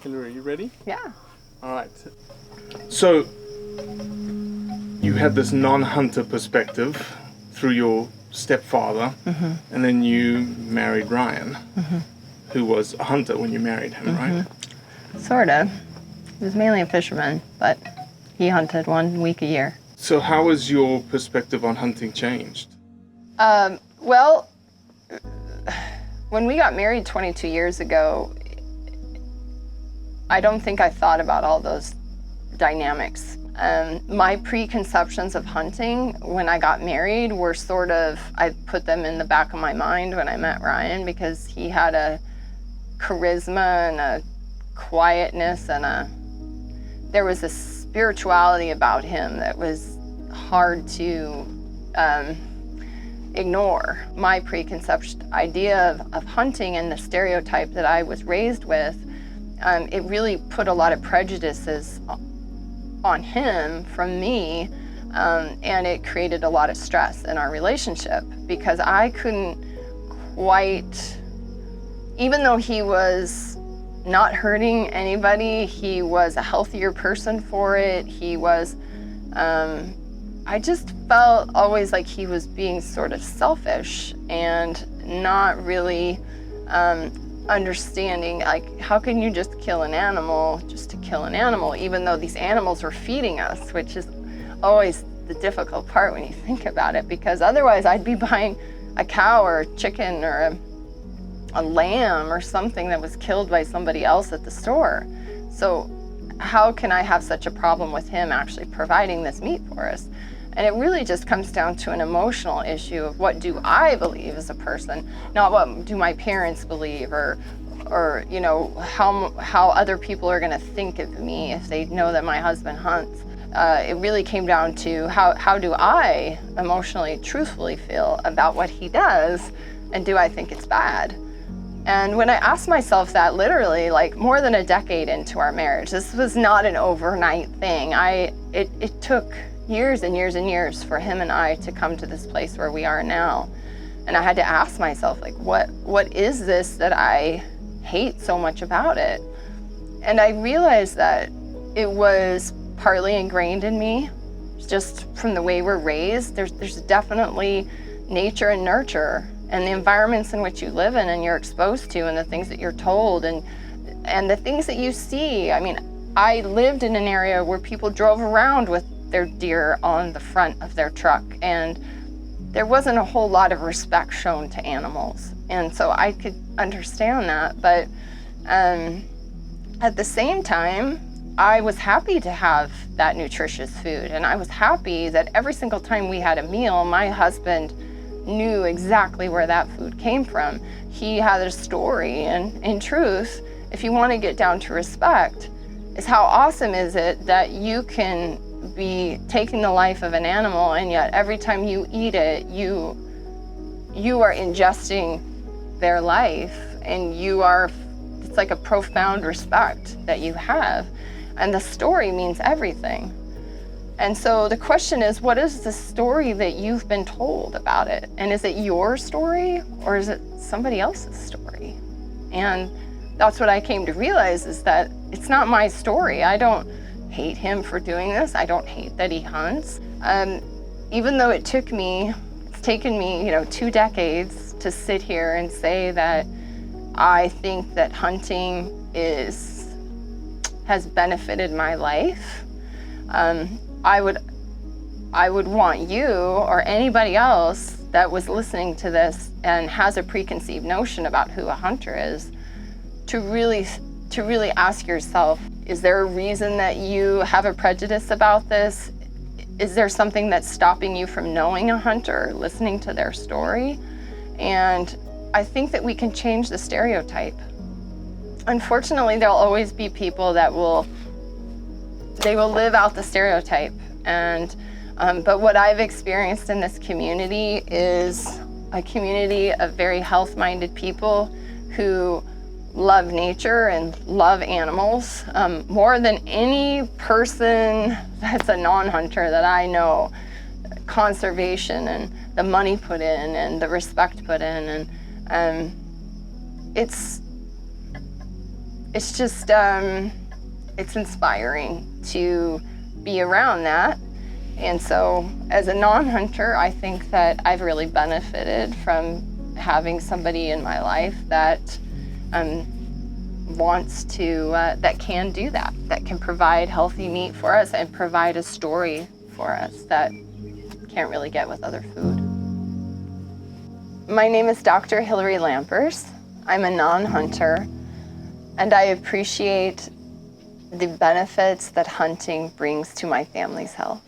Hillary, you ready? Yeah. All right. So, you had this non-hunter perspective through your stepfather, and then you married Ryan, who was a hunter when you married him, right? Sort of. He was mainly a fisherman, but he hunted 1 week a year. So how has your perspective on hunting changed? Well, when we got married 22 years ago, I don't think I thought about all those dynamics. My preconceptions of hunting when I got married were sort of, I put them in the back of my mind when I met Ryan, because he had a charisma and a quietness and there was a spirituality about him that was hard to ignore. My preconceived idea of hunting and the stereotype that I was raised with, it really put a lot of prejudices on him from me, and it created a lot of stress in our relationship, because I couldn't quite, even though he was not hurting anybody, he was a healthier person for it. He was, I just felt always like he was being sort of selfish and not really understanding, like, how can you just kill an animal just to kill an animal, even though these animals were feeding us, which is always the difficult part when you think about it, because otherwise I'd be buying a cow or a chicken or a lamb or something that was killed by somebody else at the store. So how can I have such a problem with him actually providing this meat for us? And it really just comes down to an emotional issue of what do I believe as a person, not what do my parents believe, or you know, how other people are gonna think of me if they know that my husband hunts. It really came down to how do I emotionally, truthfully feel about what he does, and do I think it's bad? And when I asked myself that, literally, like more than a decade into our marriage, this was not an overnight thing. It took years and years and years for him and I to come to this place where we are now. And I had to ask myself, like, what is this that I hate so much about it? And I realized that it was partly ingrained in me, just from the way we're raised. There's definitely nature and nurture, and the environments in which you live in and you're exposed to, and the things that you're told, and the things that you see. I mean, I lived in an area where people drove around with their deer on the front of their truck, and there wasn't a whole lot of respect shown to animals. And so I could understand that, but at the same time, I was happy to have that nutritious food, and I was happy that every single time we had a meal, my husband knew exactly where that food came from. He had a story, and in truth, if you want to get down to respect, is how awesome is it that you can be taking the life of an animal, and yet every time you eat it, you are ingesting their life, and it's like a profound respect that you have, and the story means everything. And so the question is, what is the story that you've been told about it? And is it your story, or is it somebody else's story? And that's what I came to realize, is that it's not my story. I don't hate him for doing this. I don't hate that he hunts. Even though it's taken me, 2 decades to sit here and say that I think that hunting has benefited my life. I would want you or anybody else that was listening to this and has a preconceived notion about who a hunter is to really ask yourself, is there a reason that you have a prejudice about this? Is there something that's stopping you from knowing a hunter, listening to their story? And I think that we can change the stereotype. Unfortunately, there'll always be people that will live out the stereotype. And but what I've experienced in this community is a community of very health-minded people who love nature and love animals more than any person that's a non-hunter that I know. Conservation and the money put in and the respect put in, and it's it's just, it's inspiring to be around that. And so as a non-hunter, I think that I've really benefited from having somebody in my life that wants to, that can do that can provide healthy meat for us and provide a story for us that can't really get with other food. My name is Dr. Hilary Lampers. I'm a non-hunter, and I appreciate the benefits that hunting brings to my family's health.